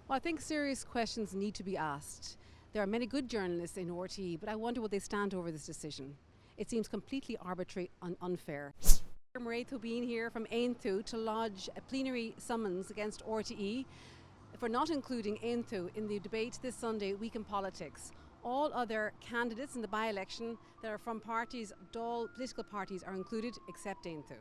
Well, I think serious questions need to be asked. There are many good journalists in RTE, but I wonder would they stand over this decision. It seems completely arbitrary and unfair. Aontú being here from Aontú to lodge a plenary summons against RTE for not including Aontú in the debate this Sunday, Week in Politics. All other candidates in the by-election that are from parties, Dáil political parties, are included except Aontú.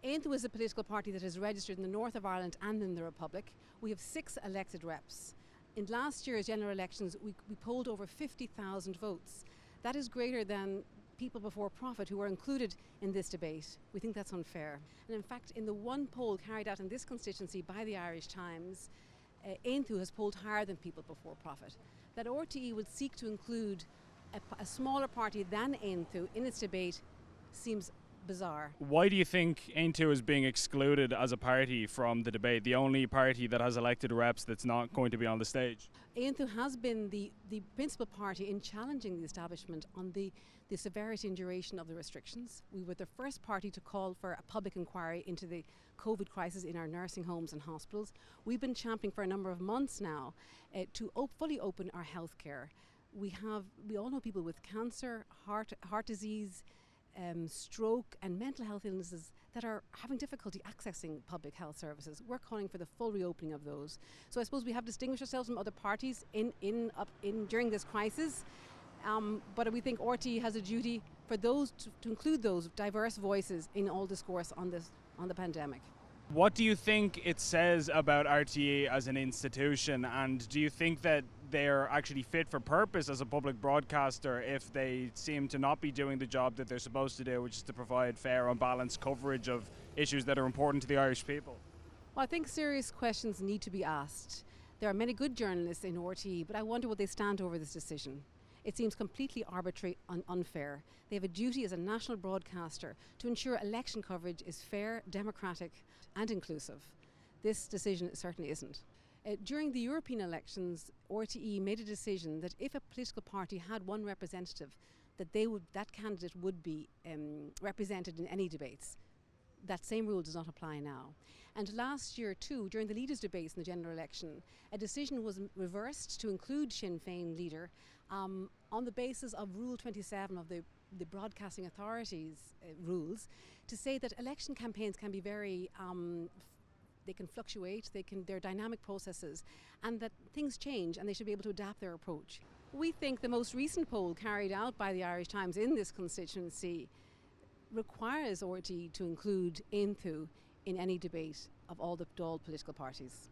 Aontú is a political party that is registered in the north of Ireland and in the Republic. We have 6 elected reps. In last year's general elections, we polled over 50,000 votes. That is greater than people before profit who were included in this debate. We think that's unfair. And in fact, in the one poll carried out in this constituency by the Irish Times, Aontú has polled higher than people before profit. That RTE would seek to include a smaller party than Aontú in its debate seems bizarre. Why do you think Aontú is being excluded as a party from the debate, the only party that has elected reps that's not going to be on the stage? Aontú has been the principal party in challenging the establishment on the severity and duration of the restrictions. We were the first party to call for a public inquiry into the COVID crisis in our nursing homes and hospitals. We've been championing for a number of months now to fully open our healthcare. We all know people with cancer, heart disease, stroke and mental health illnesses that are having difficulty accessing public health services. We're calling for the full reopening of those. So I suppose we have distinguished ourselves from other parties during this crisis, but we think RTE has a duty for those to include those diverse voices in all discourse on the pandemic. What do you think it says about RTE as an institution, and do you think that they're actually fit for purpose as a public broadcaster if they seem to not be doing the job that they're supposed to do, which is to provide fair and balanced coverage of issues that are important to the Irish people? Well, I think serious questions need to be asked. There are many good journalists in RTE, but I wonder would they stand over this decision. It seems completely arbitrary and unfair. They have a duty as a national broadcaster to ensure election coverage is fair, democratic and inclusive. This decision certainly isn't. During the European elections, RTE made a decision that if a political party had one representative, that candidate would be represented in any debates. That same rule does not apply now. And last year too, during the leaders' debates in the general election, a decision was reversed to include Sinn Féin leader on the basis of Rule 27 of the Broadcasting Authority's rules, to say that election campaigns can be very they can fluctuate, they're dynamic processes, and that things change and they should be able to adapt their approach. We think the most recent poll carried out by the Irish Times in this constituency requires RTE to include Aontú in any debate of all the Dáil political parties.